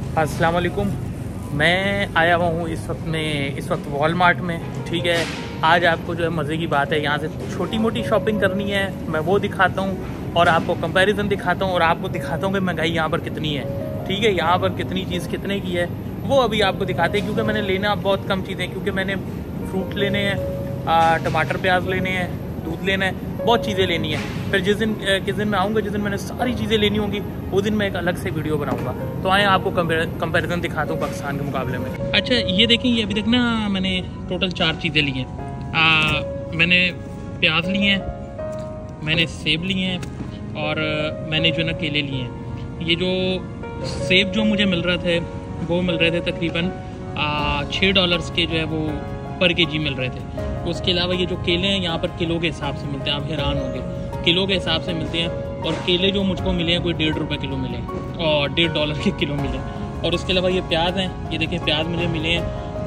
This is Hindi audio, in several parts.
अस्सलाम वालेकुम। मैं आया हुआ हूँ इस वक्त वॉलमार्ट में। ठीक है, आज आपको जो है मज़े की बात है, यहाँ से छोटी मोटी शॉपिंग करनी है, मैं वो दिखाता हूँ और आपको कंपैरिजन दिखाता हूँ और आपको दिखाता हूँ कि महंगाई यहाँ पर कितनी है। ठीक है, यहाँ पर कितनी चीज़ कितने की है वो अभी आपको दिखाते हैं, क्योंकि मैंने लेना बहुत कम चीज़ें, क्योंकि मैंने फ्रूट लेने हैं, टमाटर प्याज लेने हैं, दूध लेना है, बहुत चीज़ें लेनी है। फिर किस दिन मैं आऊँगा, जिस दिन मैंने सारी चीज़ें लेनी होंगी, वो दिन मैं एक अलग से वीडियो बनाऊँगा। तो आए आपको कंपैरिजन दिखाता हूँ पाकिस्तान के मुकाबले में। अच्छा, ये देखें, ये अभी तक ना मैंने टोटल 4 चीज़ें ली हैं। मैंने प्याज लिए हैं, मैंने सेब लिए हैं और मैंने जो ना केले लिए हैं। ये जो सेब जो मुझे मिल रहे थे वो मिल रहे थे तकरीबन $6 के जो है वो पर केजी मिल रहे थे। उसके अलावा ये जो केले हैं यहाँ पर किलो के हिसाब से मिलते हैं, आप हैरान होंगे, किलो के हिसाब से मिलते हैं। और केले जो मुझको मिले हैं कोई $1.5 किलो मिले और $1.5 के किलो मिले। और उसके अलावा ये प्याज हैं, ये देखिए प्याज मुझे मिले हैं,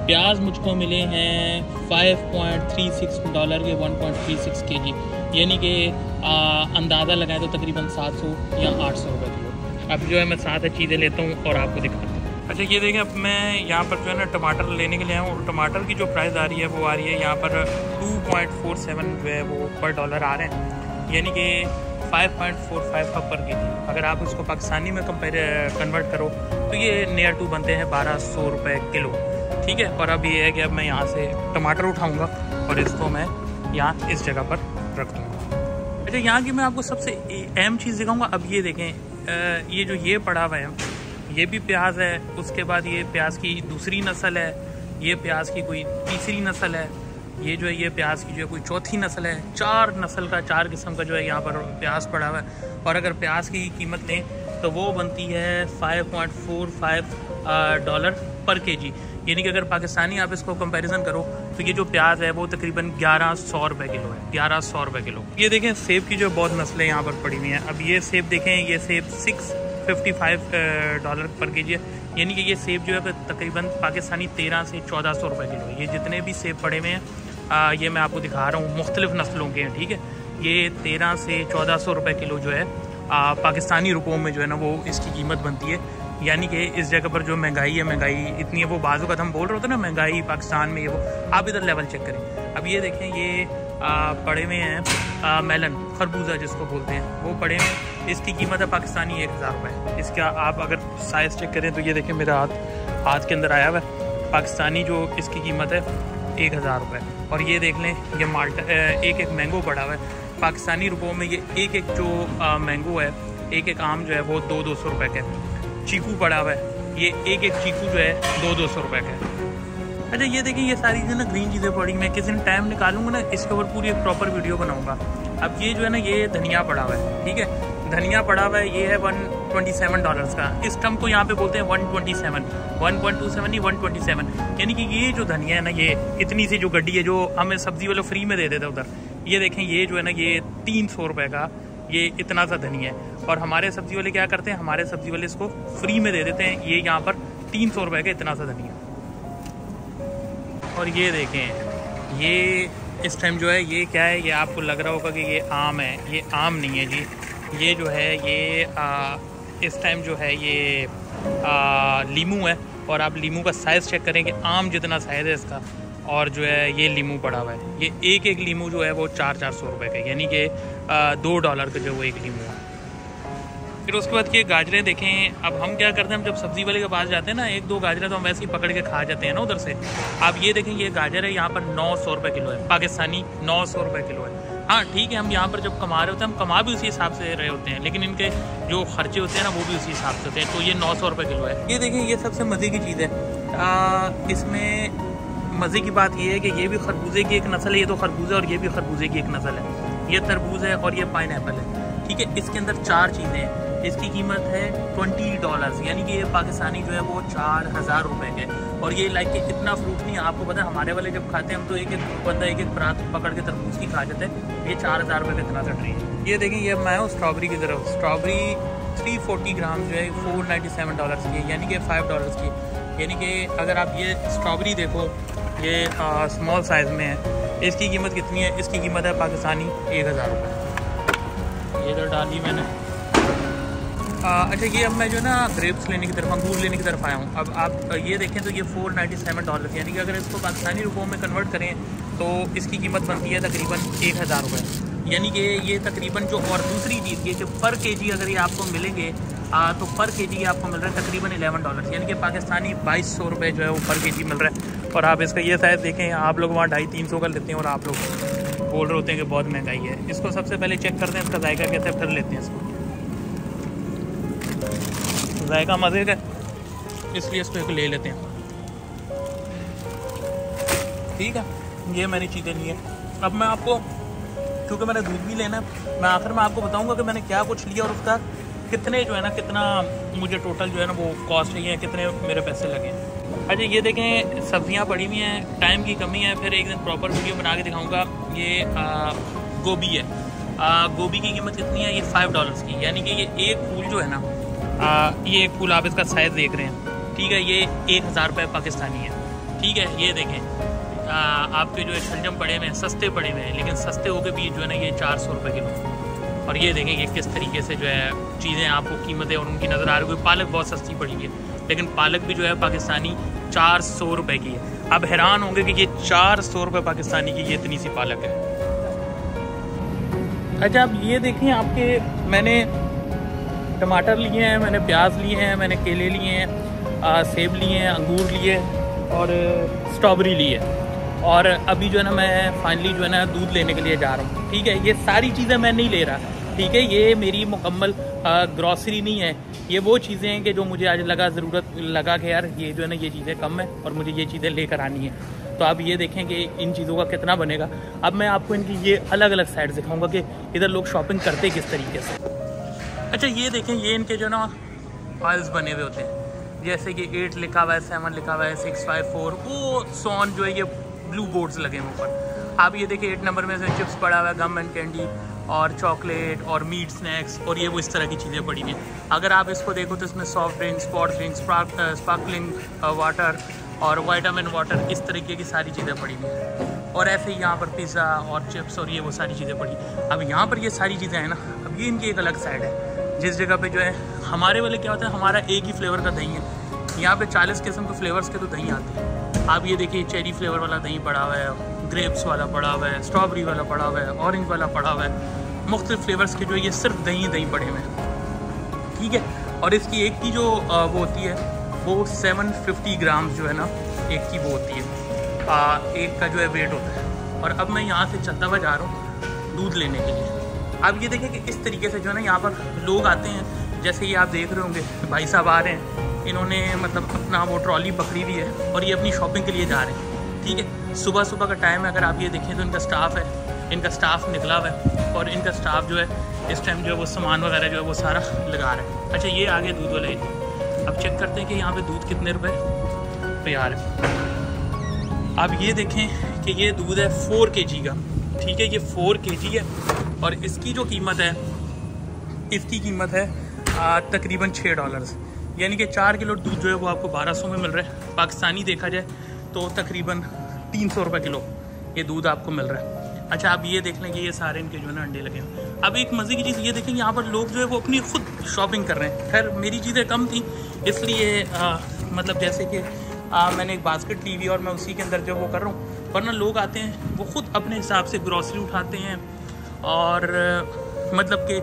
प्याज मुझको मिले हैं $5.36 के 1.36 kg, यानी कि अंदाज़ा लगाए तो तकरीबन 700 या 800 रुपये किलो। अब जो है मैं साथ चीज़ें लेता हूँ और आपको दिखाता हूँ। अच्छा, ये देखें, अब मैं यहाँ पर जो है ना टमाटर लेने के लिए आया हूँ और टमाटर की जो प्राइस आ रही है वो आ रही है यहाँ पर 2.47 जो है वो पर डॉलर आ रहे हैं, यानी कि 5.45 पर केजी। अगर आप उसको पाकिस्तानी में कन्वर्ट करो तो ये नियर टू बनते हैं 1200 रुपये किलो। ठीक है, और अब ये है कि अब मैं यहाँ से टमाटर उठाऊँगा और इसको मैं यहाँ इस जगह पर रख दूँगा। अच्छा, यहाँ की मैं आपको सबसे अहम चीज़ दिखाऊँगा। अब ये देखें, ये जो ये पड़ा हुआ है ये भी प्याज है, उसके बाद ये प्याज की दूसरी नस्ल है, ये प्याज की कोई तीसरी नस्ल है, ये जो है ये प्याज की जो है कोई चौथी नस्ल है। 4 नस्ल का, 4 किस्म का जो है यहाँ पर प्याज पड़ा हुआ है। और अगर प्याज की कीमत लें तो वो बनती है $5.45 पर केजी, यानी कि अगर पाकिस्तानी आप इसको कंपैरिजन करो तो ये जो प्याज है वो तकरीबन 1100 रुपये किलो है, 1100 रुपये किलो। ये देखें, सेब की जो बहुत नस्लें यहाँ पर पड़ी हुई हैं। अब ये सेब देखें, ये सेब $655 पर केजी है, यानी कि ये सेब जो है तकरीबन पाकिस्तानी 1300 से 1400 रुपये किलो है। ये जितने भी सेब पड़े हुए हैं ये मैं आपको दिखा रहा हूँ, मुख्तलिफ नस्लों के हैं। ठीक है, ये 1300 से 1400 रुपये किलो जो है पाकिस्तानी रुपयों में जो है ना वो इसकी कीमत बनती है। यानी कि इस जगह पर जो महंगाई है, महंगाई इतनी है, वो बाजू का हम बोल रहे होते हैं ना महंगाई पाकिस्तान में, ये वो आप इधर लेवल चेक करें। अब ये देखें, ये पड़े हुए हैं मेलन, खरबूजा जिसको बोलते हैं, वो पड़े हैं, इसकी कीमत है पाकिस्तानी 1000 रुपये। इसका आप अगर साइज़ चेक करें तो ये देखें मेरा हाथ के अंदर आया हुआ है, पाकिस्तानी जो इसकी कीमत है 1000 रुपये। और ये देख लें, ये माल्टा एक मैंगो पड़ा हुआ है, पाकिस्तानी रुपयों में ये एक जो मैंगो है, एक आम जो है वो 200 रुपये का है। चीकू पड़ा हुआ है, ये एक चीकू जो है 200 रुपये का है। अच्छा, ये देखिए, ये सारी जो ना ग्रीन चीज़ें पड़ी, मैं किसी दिन टाइम निकालूंगा ना इसके ऊपर पूरी एक प्रॉपर वीडियो बनाऊंगा। अब ये जो है ना ये धनिया पड़ा हुआ है, ठीक है, धनिया पड़ा हुआ है, ये है $127 का। इस टर्म को यहाँ पे बोलते हैं 1.27 नहीं 127, यानी कि ये जो धनिया है ना, ये इतनी सी जो गड्डी है जो हमें सब्जी वाले फ्री में दे देते उधर, ये देखें, ये जो है ना ये 300 रुपये का ये इतना सा धनिया है। और हमारे सब्जी वाले क्या करते हैं, हमारे सब्जी वाले इसको फ्री में दे देते हैं, ये यहाँ पर 300 रुपये का इतना सा धनिया। और ये देखें, ये इस टाइम जो है ये क्या है, ये आपको लग रहा होगा कि ये आम है, ये आम नहीं है जी। ये जो है ये इस टाइम जो है ये लीमू है, और आप लीमू का साइज़ चेक करें कि आम जितना साइज़ है इसका, और जो है ये लीमू पड़ा हुआ है, ये एक लीमू जो है वो 400 रुपये का, यानी कि $2 का जो वो एक लीमू है। फिर उसके बाद ये गाजरें देखें। अब हम क्या करते हैं, हम जब सब्ज़ी वाले के पास जाते हैं ना, 1-2 गाजरें तो हम वैसे ही पकड़ के खा जाते हैं ना उधर से। आप ये देखें, ये गाजर है यहाँ पर 900 रुपये किलो है, पाकिस्तानी 900 रुपये किलो है। हाँ ठीक है, हम यहाँ पर जब कमा रहे होते हैं, हम कमा भी उसी हिसाब से रहे होते हैं, लेकिन इनके जो खर्चे होते हैं ना वो भी उसी हिसाब से होते हैं। तो ये 900 रुपये किलो है। ये देखें, ये सबसे मज़े की चीज़ है। इसमें मज़े की बात ये है कि ये भी खरबूजे की एक नस्ल है, ये तो खरबूजा, और ये भी खरबूजे की एक नस्ल है। ये तरबूज है और ये पाइनएप्पल है। ठीक है, इसके अंदर 4 चीज़ें हैं। इसकी कीमत है $20, यानी कि ये पाकिस्तानी जो है वो 4000 रुपये के। और ये लाइक इतना फ्रूट नहीं है, आपको पता है हमारे वाले जब खाते हैं हम तो एक बंदा एक परात पकड़ के तरबूज की खा जाते हैं। ये 4000 रुपये का इतना सा ट्री है। ये देखें, ये मैं हूँ स्ट्रॉबेरी की तरफ। स्ट्रॉबेरी 340 ग्राम जो है $497 की है, यानी कि $5 की। यानी कि अगर आप ये स्ट्रॉबेरी देखो, ये स्मॉल साइज़ में है, इसकी कीमत कितनी है, इसकी कीमत है पाकिस्तानी 1000 रुपये। ये इधर डाली मैंने, अच्छा ये अब मैं जो ना ग्रेप्स लेने की तरफ, अंगूर लेने की तरफ आया हूँ। अब आप ये देखें तो ये $497, यानी कि अगर इसको पाकिस्तानी रुपयों में कन्वर्ट करें तो इसकी कीमत बनती है तकरीबन 1000 रुपये। यानी कि ये तकरीबन जो, और दूसरी चीज़ ये कि पर केजी अगर ये आपको मिलेंगे तो पर केजी आपको मिल रहा है तकरीबन $11, यानी कि पाकिस्तानी 2200 रुपये जो है वो पर केजी मिल रहा है। और आप इसका ये शायद देखें, आप लोग वहाँ 250-300 का लेते हैं और आप लोग बोल रहे होते हैं कि बहुत महंगाई है। इसको सबसे पहले चेक करते हैं इसका जायका कैसा है, फिर लेते हैं इसको। जायका मज़े का, इसलिए इसको एक ले लेते हैं। ठीक है, ये मैंने चीज़ें ली है। अब मैं आपको, क्योंकि मैंने दूध भी लेना है, मैं आखिर में आपको बताऊंगा कि मैंने क्या कुछ लिया और उसका कितने जो है ना, कितना मुझे टोटल जो है ना वो कॉस्ट है, कितने मेरे पैसे लगे। अच्छा ये देखें सब्जियां पड़ी हुई हैं, टाइम की कमी है, फिर एक दिन प्रॉपर वीडियो बना के दिखाऊंगा। ये गोभी है, गोभी की कीमत कितनी है, ये $5 की, यानी कि ये एक फूल जो है ना, ये एक फूल आप इसका साइज़ देख रहे हैं, ठीक है, ये 1000 रुपये पाकिस्तानी है। ठीक है, ये देखें आपके जो है शलजम पड़े हुए हैं, सस्ते पड़े हुए हैं, लेकिन सस्ते होकर भी जो है ना ये 400 रुपये किलो। और ये देखें कि किस तरीके से जो है चीज़ें आपको कीमतें और उनकी नज़र आ रही है। पालक बहुत सस्ती पड़ी है, लेकिन पालक भी जो है पाकिस्तानी 400 रुपये की है। अब हैरान होंगे कि ये 400 रुपये पाकिस्तानी की ये इतनी सी पालक है। अच्छा अब ये देखें, आपके मैंने टमाटर लिए हैं, मैंने प्याज लिए हैं, मैंने केले लिए हैं, सेब लिए हैं, अंगूर लिए और स्ट्रॉबेरी ली है। और अभी जो है ना मैं फाइनली जो है ना दूध लेने के लिए जा रहा हूँ। ठीक है, ये सारी चीज़ें मैं नहीं ले रहा, ठीक है, ये मेरी मुकम्मल ग्रॉसरी नहीं है। ये वो चीज़ें हैं कि जो मुझे आज ज़रूरत लगा कि यार ये जो है ना ये चीज़ें कम है और मुझे ये चीज़ें लेकर आनी है। तो आप ये देखें कि इन चीज़ों का कितना बनेगा। अब मैं आपको इनकी ये अलग अलग साइड दिखाऊंगा कि इधर लोग शॉपिंग करते किस तरीके से। अच्छा ये देखें, ये इनके जो ना फाइल्स बने हुए होते हैं, जैसे कि 8 लिखा हुआ है, 7 लिखा हुआ है, 6, 5, 4, वो सॉन जो है ये ब्लू बोर्ड्स लगे हैं ऊपर। आप ये देखिए 8 नंबर में से चिप्स पड़ा हुआ है, गम एंड कैंडी और चॉकलेट और मीट स्नैक्स और ये वो इस तरह की चीज़ें पड़ी हुई हैं। अगर आप इसको देखो तो इसमें soft drinks, spot drinks, sparkling water और वाइटामिन वाटर, इस तरीके की सारी चीज़ें पड़ी हुई हैं। और ऐसे ही यहाँ पर पिज़्ज़ा और चिप्स और ये वो सारी चीज़ें पड़ी। अब यहाँ पर ये सारी चीज़ें हैं ना, अब ये इनकी एक अलग साइड है। जिस जगह पे जो है हमारे वाले क्या होता है, हमारा एक ही फ्लेवर का दही है, यहाँ पे 40 किस्म के फ्लेवर्स के तो दही आते हैं। आप ये देखिए चेरी फ्लेवर वाला दही पड़ा हुआ है, ग्रेप्स वाला पड़ा हुआ है, स्ट्रॉबेरी वाला पड़ा हुआ है, ऑरेंज वाला पड़ा हुआ है, मुख्तलिफ फ्लेवर्स के जो है ये सिर्फ दही पड़े हुए हैं। ठीक है, और इसकी एक की जो वो होती है वो 750 ग्राम जो है ना एक की वो होती है, एक का जो है वेट होता है। और अब मैं यहाँ से चलता हुआ जा रहा हूँ दूध लेने के लिए। अब ये देखें कि इस तरीके से जो है ना यहाँ पर लोग आते हैं, जैसे ये आप देख रहे होंगे भाई साहब आ रहे हैं, इन्होंने मतलब अपना वो ट्रॉली पकड़ी हुई है और ये अपनी शॉपिंग के लिए जा रहे हैं। ठीक है, सुबह सुबह का टाइम है, अगर आप ये देखें तो इनका स्टाफ है, इनका स्टाफ निकला हुआ है और इनका स्टाफ जो है इस टाइम जो है वो सामान वगैरह जो है वो सारा लगा रहा है। अच्छा ये आगे दूध वाले, अब चेक करते हैं कि यहाँ पे दूध कितने रुपए पे आ रहा है। अब ये देखें कि ये दूध है 4 kg का, ठीक है, ये 4 kg है और इसकी जो कीमत है, इसकी कीमत है तकरीबन $6, यानी कि 4 किलो दूध जो है वो आपको 1200 में मिल रहा है। पाकिस्तानी देखा जाए तो तकरीबन 300 रुपये किलो ये दूध आपको मिल रहा है। अच्छा आप ये देख लें कि ये सारे इनके जो है ना अंडे लगे हैं। अब एक मज़े की चीज़ ये देखें, यहाँ पर लोग जो है वो अपनी खुद शॉपिंग कर रहे हैं। खैर मेरी चीज़ें कम थी इसलिए मतलब जैसे कि मैंने एक बास्केट ली हुई और मैं उसी के अंदर जो वो कर रहा हूँ, वरना लोग आते हैं वो ख़ुद अपने हिसाब से ग्रॉसरी उठाते हैं और मतलब कि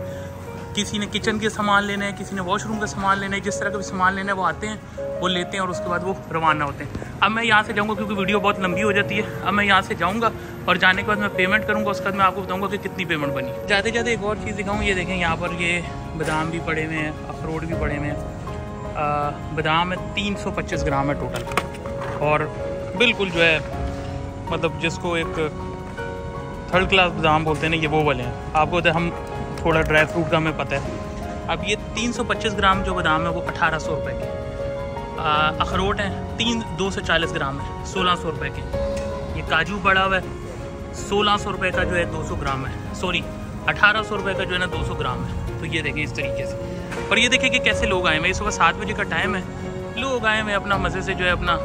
किसी ने किचन के सामान लेना है, किसी ने वॉशरूम का सामान लेना है, जिस तरह का भी सामान लेना है वो आते हैं, वो लेते हैं और उसके बाद वो रवाना होते हैं। अब मैं यहाँ से जाऊँगा क्योंकि वीडियो बहुत लंबी हो जाती है। अब मैं यहाँ से जाऊँगा और जाने के बाद मैं पेमेंट करूँगा, उसके बाद मैं आपको बताऊँगा कि कितनी पेमेंट बनी। जाते जाते एक और चीज़ दिखाऊँ, ये देखें यहाँ पर ये बादाम भी पड़े हुए हैं, अखरोट भी पड़े हुए हैं। बादाम है 325 ग्राम है टोटल और बिल्कुल जो है मतलब जिसको एक 3rd क्लास बादाम बोलते हैं ना, ये वो वाले हैं। आपको तो हम थोड़ा ड्राई फ्रूट का हमें पता है। अब ये 325 ग्राम जो बादाम है वो 1800 रुपये के। अखरोट हैं 240 ग्राम है 1600 रुपये के। ये काजू पड़ा हुआ है 1600 रुपये का जो है 200 ग्राम है, सॉरी 1800 रुपये का जो है ना 200 ग्राम है। तो ये देखें इस तरीके से। और ये देखें कि कैसे लोग आए हैं। सुबह 7 बजे का टाइम है, लोग आए हैं अपना मज़े से जो है अपना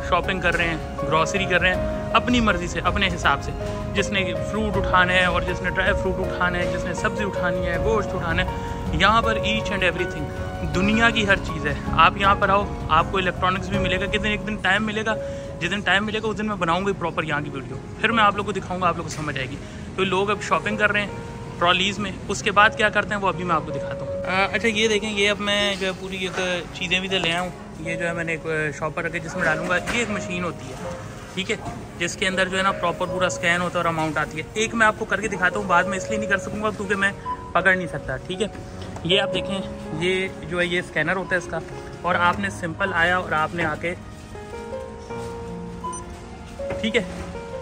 शॉपिंग कर रहे हैं, ग्रॉसरी कर रहे हैं अपनी मर्ज़ी से, अपने हिसाब से। जिसने फ्रूट उठाने हैं और जिसने ड्राई फ्रूट उठाने हैं, जिसने सब्ज़ी उठानी है, गोश्त उठाना है, यहाँ पर ईच एंड एवरीथिंग, दुनिया की हर चीज़ है। आप यहाँ पर आओ, आपको इलेक्ट्रॉनिक्स भी मिलेगा। किस दिन एक दिन टाइम मिलेगा, जिस दिन टाइम मिलेगा उस दिन मैं बनाऊँगा प्रॉपर यहाँ की वीडियो, फिर मैं आप लोग को दिखाऊँगा, आप लोग को समझ आएगी। तो लोग अब शॉपिंग कर रहे हैं ट्रॉलीज़ में, उसके बाद क्या करते हैं वो अभी मैं आपको दिखाता हूँ। अच्छा ये देखें, ये अब मैं जो है पूरी एक चीज़ें भी तो ले आऊँ। ये जो है मैंने एक शॉपर रखे जिसमें डालूंगा। ये एक मशीन होती है, ठीक है, जिसके अंदर जो है ना प्रॉपर पूरा स्कैन होता है और अमाउंट आती है। एक मैं आपको करके दिखाता हूँ, बाद में इसलिए नहीं कर सकूँगा क्योंकि मैं पकड़ नहीं सकता, ठीक है। ये आप देखें, ये जो है ये स्कैनर होता है इसका, और आपने सिंपल आया और आपने आके, ठीक है,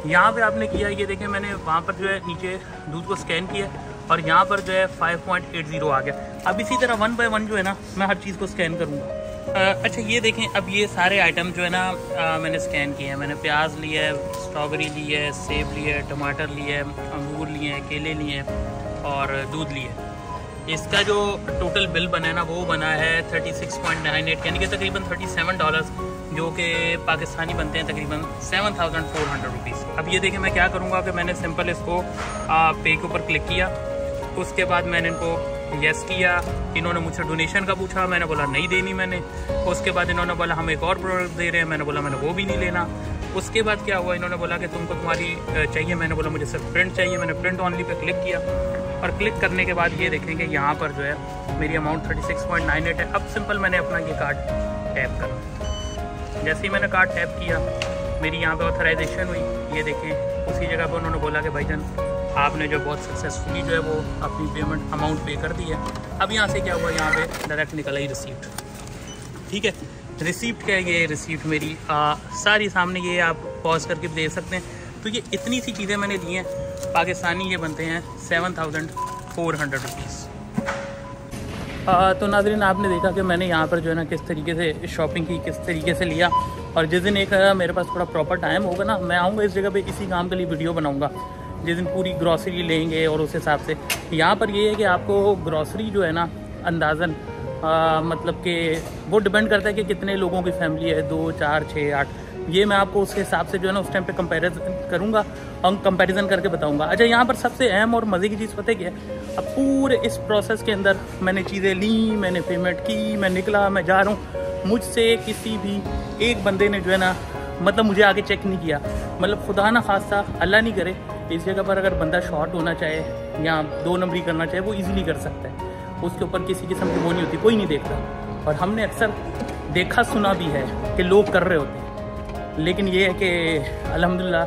यहाँ पे आपने किया। ये देखें मैंने वहाँ पर जो है नीचे दूध को स्कैन किया और यहाँ पर जो है 5.80 आ गया। अब इसी तरह 1 बाय 1 जो है ना मैं हर चीज़ को स्कैन करूँगा। अच्छा ये देखें, अब ये सारे आइटम जो है ना मैंने स्कैन किए हैं। मैंने प्याज लिया है, स्ट्रॉबेरी ली है, सेब लिया है, टमाटर लिए है, अंगूर लिए हैं, केले लिए हैं और दूध लिए है। इसका जो टोटल बिल बना है ना वो बना है 36.98 यानी कि तकरीबन $37, जो कि पाकिस्तानी बनते हैं तकरीबन 7,400 रुपीज़। अब ये देखें मैं क्या करूँगा कि मैंने सिंपल इसको पे के ऊपर क्लिक किया, उसके बाद मैंने इनको यस किया। इन्होंने मुझसे डोनेशन का पूछा, मैंने बोला नहीं देनी मैंने। उसके बाद इन्होंने बोला हम एक और प्रोडक्ट दे रहे हैं, मैंने बोला मैंने वो भी नहीं लेना। उसके बाद क्या हुआ, इन्होंने बोला कि तुमको तुम्हारी चाहिए, मैंने बोला मुझे सिर्फ प्रिंट चाहिए। मैंने प्रिंट ऑनली पे क्लिक किया और क्लिक करने के बाद ये देखेंगे यहाँ पर जो है मेरी अमाउंट 36.98 है। अब सिंपल मैंने अपना ये कार्ड टैप करना। जैसे ही मैंने कार्ड टैप किया मेरी यहाँ पे ऑथराइजेशन हुई। ये देखें उसी जगह पर उन्होंने बोला कि भाईजान आपने जो बहुत सक्सेसफुली जो है वो अपनी पेमेंट अमाउंट पे कर दी है। अब यहाँ से क्या हुआ, यहाँ पे डायरेक्ट निकला ही रिसीप्ट, ठीक है। रिसीप्ट क्या है, ये रिसीप्ट मेरी सारी सामने, ये आप पॉज करके दे सकते हैं। तो ये इतनी सी चीज़ें मैंने ली हैं, पाकिस्तानी ये बनते हैं 7,400 रुपीज़। तो नाज़रीन आपने देखा कि मैंने यहाँ पर जो है ना किस तरीके से शॉपिंग की, किस तरीके से लिया। और जिस दिन एक मेरे पास थोड़ा प्रॉपर टाइम होगा ना, मैं आऊँगा इस जगह पे, इसी काम के लिए वीडियो बनाऊँगा। जिस दिन पूरी ग्रॉसरी लेंगे और उस हिसाब से यहाँ पर ये है कि आपको ग्रॉसरी जो है ना अंदाज़न मतलब कि वो डिपेंड करता है कि कितने लोगों की फैमिली है, 2, 4, 6, 8। ये मैं आपको उसके हिसाब से जो है ना उस टाइम पे कंपैरिजन करूँगा और कंपैरिजन करके बताऊँगा। अच्छा यहाँ पर सबसे अहम और मज़े की चीज़ पता है क्या है, अब पूरे इस प्रोसेस के अंदर मैंने चीज़ें ली, मैंने पेमेंट की, मैं निकला, मैं जा रहा हूँ, मुझसे किसी भी एक बंदे ने जो है ना मतलब मुझे आगे चेक नहीं किया। मतलब खुदा ना खास्ता अल्लाह नहीं करे इस जगह पर अगर बंदा शॉर्ट होना चाहे या 2 नंबरी करना चाहे वो इजीली कर सकता है, उसके ऊपर किसी किस्म की वो नहीं होती, कोई नहीं देखता। और हमने अक्सर देखा सुना भी है कि लोग कर रहे होते हैं, लेकिन ये है कि अल्हम्दुलिल्लाह,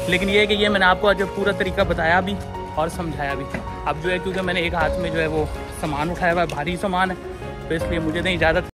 लेकिन ये है कि ये मैंने आपको आज पूरा तरीका बताया भी और समझाया भी। अब जो है क्योंकि मैंने एक हाथ में जो है वो सामान उठाया हुआ है, भारी सामान है, तो इसलिए मुझे नहीं इजाज़त